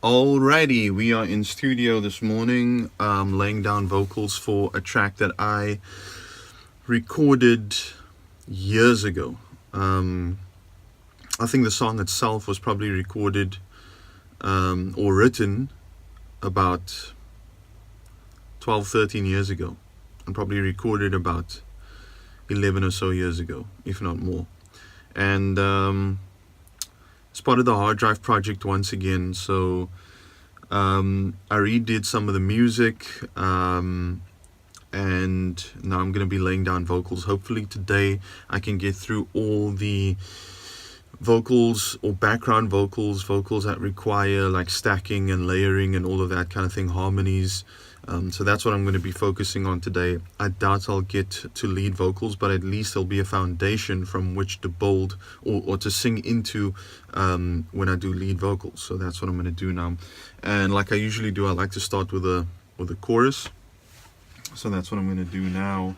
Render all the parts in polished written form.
Alrighty, we are in studio this morning, laying down vocals for a track that I recorded years ago. I think the song itself was probably recorded or written about 12, 13 years ago, and probably recorded about 11 or so years ago, if not more. And it's part of the hard drive project once again. So I redid some of the music, and now I'm going to be laying down vocals. Hopefully today I can get through all the vocals or background vocals that require like stacking and layering and all of that kind of thing, harmonies. So that's what I'm going to be focusing on today. I doubt I'll get to lead vocals, but at least there'll be a foundation from which to build or to sing into when I do lead vocals. So that's what I'm going to do now. And like I usually do, I like to start with a chorus. So that's what I'm going to do now.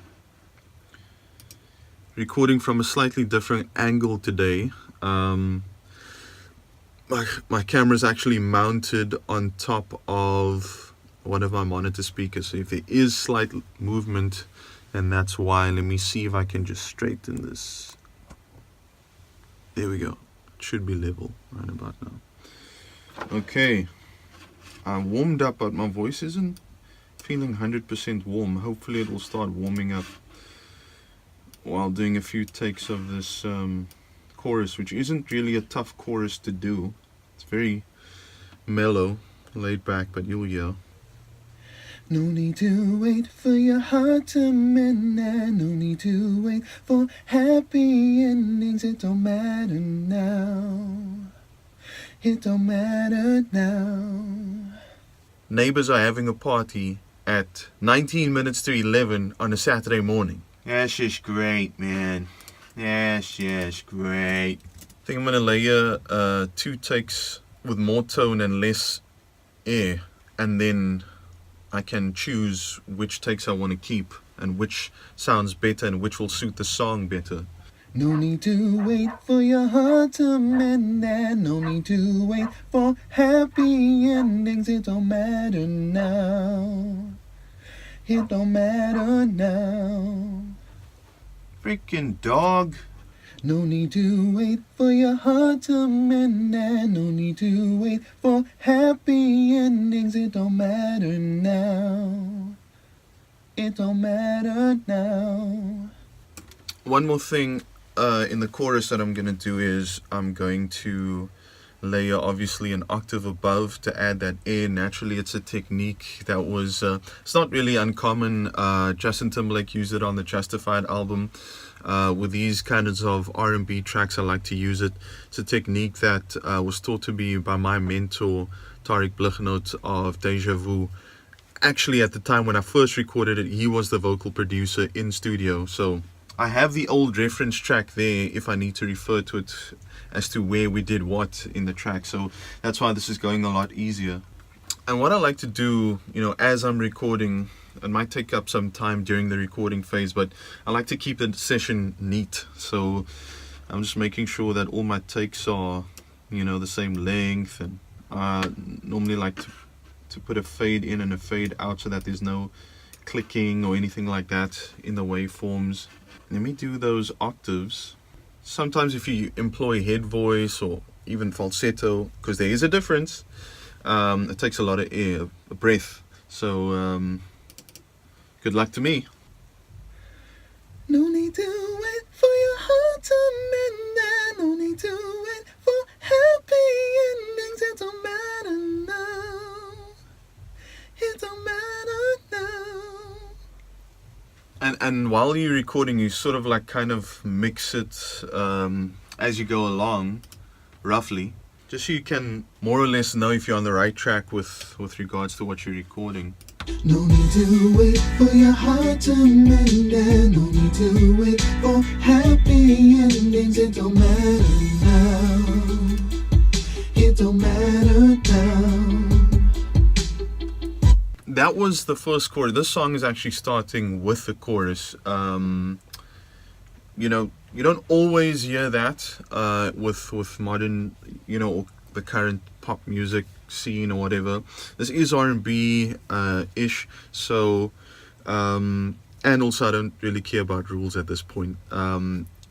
Recording from a slightly different angle today. My camera is actually mounted on top of one of my monitor speakers, so if there is slight movement, then that's why. Let me see if I can just straighten this. There we go. It should be level right about now. Okay, I warmed up, but my voice isn't feeling 100% warm. Hopefully it will start warming up while doing a few takes of this chorus, which isn't really a tough chorus to do. It's very mellow, laid back, but you'll hear. No need to wait for your heart to mend, and no need to wait for happy endings. It don't matter now. It don't matter now. Neighbors are having a party at 19 minutes to 11 on a Saturday morning. That's just great, man. That's just great. I think I'm going to layer 2 takes with more tone and less air, and then I can choose which takes I want to keep and which sounds better and which will suit the song better. No need to wait for your heart to mend, and no need to wait for happy endings. It don't matter now. It don't matter now. Freaking dog. No need to wait for your heart to mend, and no need to wait for happy endings. It don't matter now. It don't matter now. One more thing in the chorus that I'm going to do is I'm going to layer obviously an octave above to add that air. Naturally, it's a technique that was it's not really uncommon. Justin Timberlake used it on the Justified album. With these kinds of R&B tracks, I like to use it. It's a technique that was taught to me by my mentor, Tariq Blighnoot of Deja Vu. Actually, at the time when I first recorded it, he was the vocal producer in studio. So I have the old reference track there if I need to refer to it as to where we did what in the track. So that's why this is going a lot easier. And what I like to do, as I'm recording, it might take up some time during the recording phase, but I like to keep the session neat. So I'm just making sure that all my takes are, the same length. And I normally like to put a fade in and a fade out so that there's no clicking or anything like that in the waveforms. Let me do those octaves. Sometimes if you employ head voice or even falsetto, because there is a difference, it takes a lot of air, a breath. So good luck to me. No need to wait for your heart to mend, and no need to wait for happy endings. It don't matter now. It don't matter now. And while you're recording, you sort of like kind of mix it as you go along, roughly, just so you can more or less know if you're on the right track with regards to what you're recording. No need to wait for your heart to mend, and no need to wait for happy endings. It don't matter now. It don't matter now. That was the first chorus. This song is actually starting with the chorus. You don't always hear that with modern, or the current pop music scene or whatever. This is R&B ish, so and also I don't really care about rules at this point.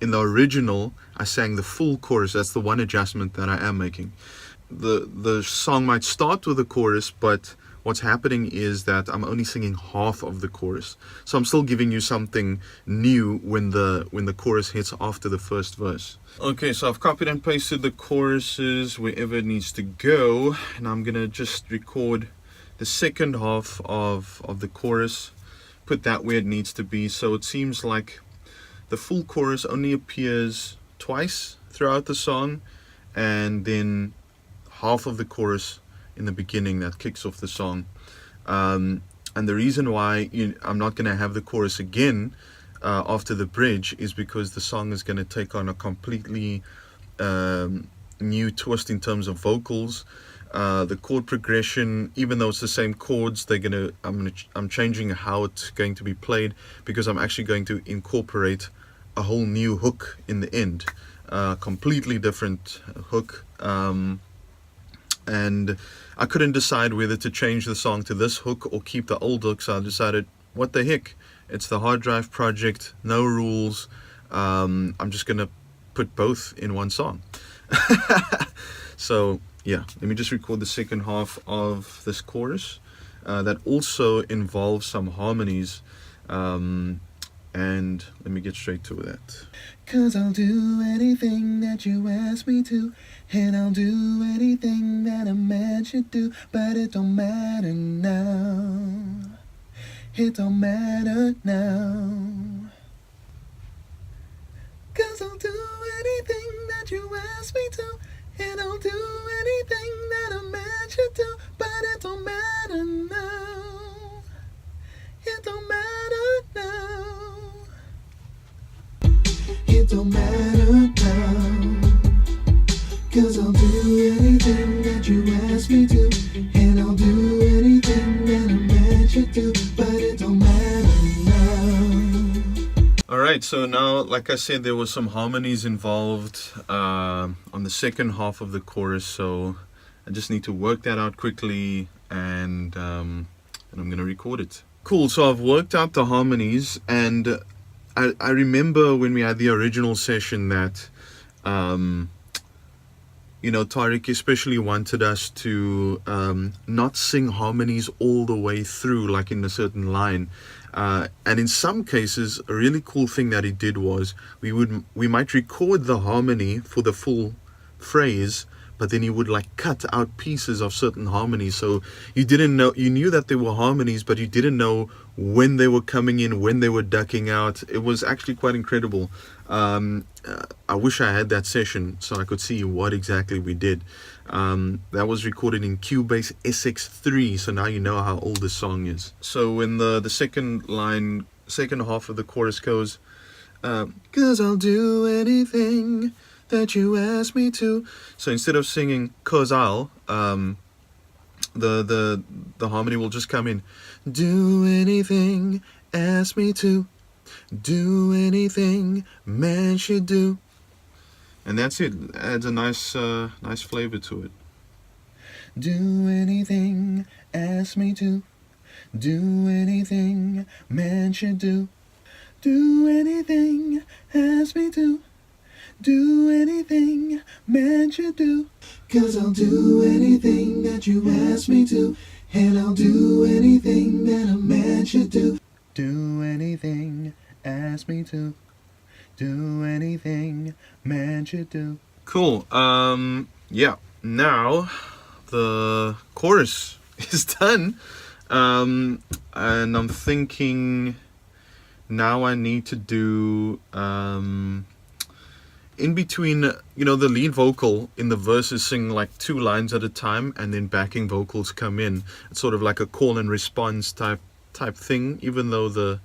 In the original, I sang the full chorus. That's the one adjustment that I am making. The song might start with a chorus, but what's happening is that I'm only singing half of the chorus. So I'm still giving you something new when the chorus hits after the first verse. Okay, so I've copied and pasted the choruses wherever it needs to go, and I'm gonna just record the second half of the chorus, put that where it needs to be. So it seems like the full chorus only appears twice throughout the song, and then half of the chorus in the beginning that kicks off the song. And the reason why I'm not going to have the chorus again after the bridge is because the song is going to take on a completely new twist in terms of vocals. The chord progression, even though it's the same chords, I'm changing how it's going to be played, because I'm actually going to incorporate a whole new hook in the end, completely different hook. And I couldn't decide whether to change the song to this hook or keep the old hook, so I decided, what the heck, it's the hard drive project, no rules. I'm just gonna put both in one song. So yeah, let me just record the second half of this chorus that also involves some harmonies, and let me get straight to that. 'Cause I'll do anything that you ask me to, and I'll do anything that a man should do, but it don't matter now. It don't matter now. 'Cause I'll do anything that you ask me to, and I'll do anything that a man should do, but it don't matter now. It don't matter now. It don't matter now. 'Cause I'll do anything that you ask me to, and I'll do anything that a man should do, but it don't matter now. Alright, so now, like I said, there was some harmonies involved on the second half of the chorus, so I just need to work that out quickly, and I'm going to record it. Cool, so I've worked out the harmonies, and I remember when we had the original session that Tariq especially wanted us to not sing harmonies all the way through, like in a certain line. And in some cases, a really cool thing that he did was we might record the harmony for the full phrase, but then he would like cut out pieces of certain harmonies. So you knew that there were harmonies, but you didn't know when they were coming in, when they were ducking out. It was actually quite incredible. I wish I had that session so I could see what exactly we did. That was recorded in Cubase SX3, so now you know how old the song is. So when the second half of the chorus goes, 'cause I'll do anything that you ask me to. So instead of singing 'cause I'll, the harmony will just come in. Do anything, ask me to. Do anything, man should do. And that's it. Adds a nice flavor to it. Do anything, ask me to. Do anything, man should do. Do anything, ask me to. Do anything, man should do. 'Cause I'll do anything that you ask me to, and I'll do anything that a man should do. Do anything, ask me to. Do anything, man should do. Cool. Yeah. Now the chorus is done. And I'm thinking now I need to do in between, the lead vocal in the verses sing like 2 lines at a time, and then backing vocals come in. It's sort of like a call and response type thing, even though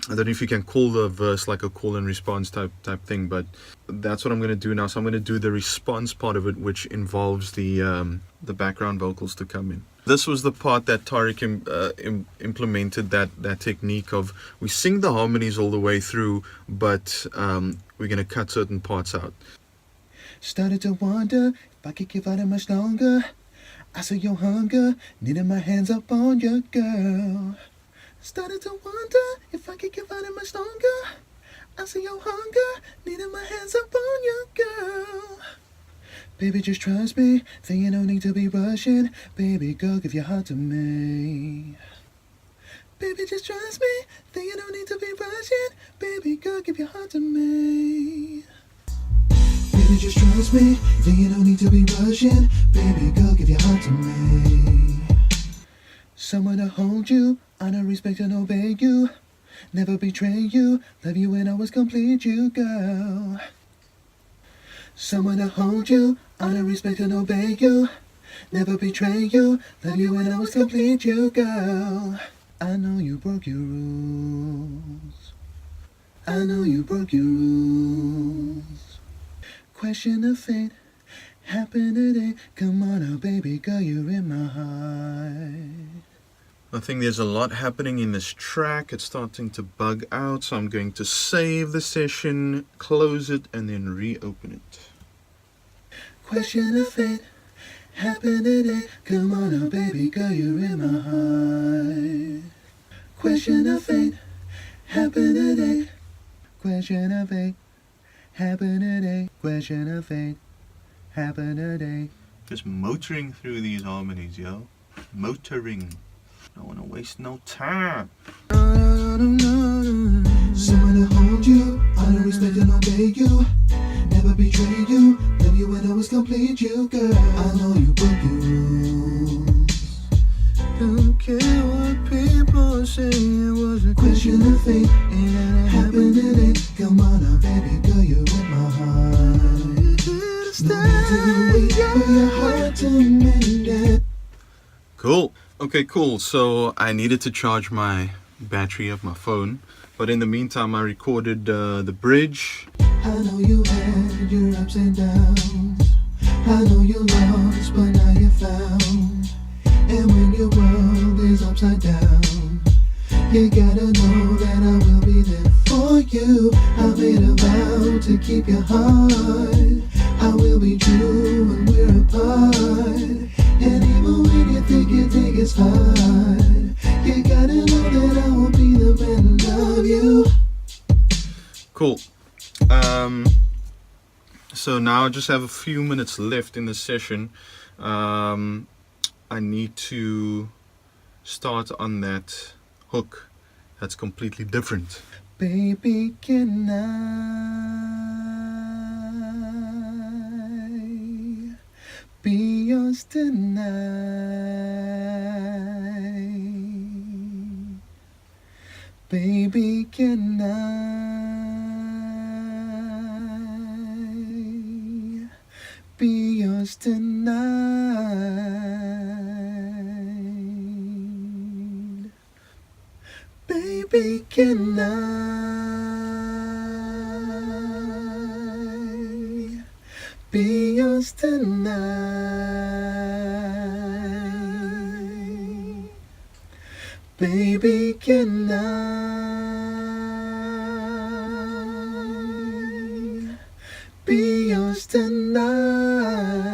I don't know if you can call the verse like a call and response type thing, but that's what I'm going to do now. So I'm going to do the response part of it, which involves the background vocals to come in. This was the part that Tariq implemented, that technique of we sing the harmonies all the way through, but we're going to cut certain parts out. Started to wonder if I could give out it much longer. I saw your hunger, needed my hands up on your girl. Started to wonder if I could give out it much longer. I see your hunger, needing my hands up on your girl. Baby, just trust me, then you don't need to be rushing. Baby girl, give your heart to me. Baby, just trust me, then you don't need to be rushing. Baby girl, give your heart to me. Baby, just trust me, then you don't need to be rushing. Baby girl, give your heart to me. Someone to hold you, honor, respect, and obey you. Never betray you, love you and always complete you, girl. Someone to hold you, honor, respect, and obey you. Never betray you, love you and always complete you, girl. I know you broke your rules. I know you broke your rules. Question of fate, happened today. Come on now, baby girl, you're in my heart. I think there's a lot happening in this track. It's starting to bug out, so I'm going to save the session, close it, and then reopen it. Question of fate, happened today. Come on now, baby girl, you're in my heart. Question of fate, happened today. Question of fate, happened today. Question of fate, happened today. Just motoring through these harmonies, yo. Motoring. Don't want to waste no time. Someone to hold you, honor, respect, and obey you. Never betray you, love you and always complete you, girl. I know you broke your rules. Don't care what people say, it was a question of fate. It happened today. Come on now, baby girl, you're in my heart. No need to wait for your heart to mend it. Cool. Okay, cool. So I needed to charge my battery of my phone, but in the meantime I recorded the bridge. I know you had your ups and downs. I know you lost, but now you're found. And when your world is upside down, you gotta know that I will be there for you. I made a vow to keep your heart. I will be true when we're apart. And even when you think it's hard, you gotta know that I will be the man to love you. Cool. So now I just have a few minutes left in the session. I need to start on that hook that's completely different. Baby, can I be yours tonight? Baby, can I be yours tonight? Baby, can I be yours tonight? Baby, can I be yours tonight?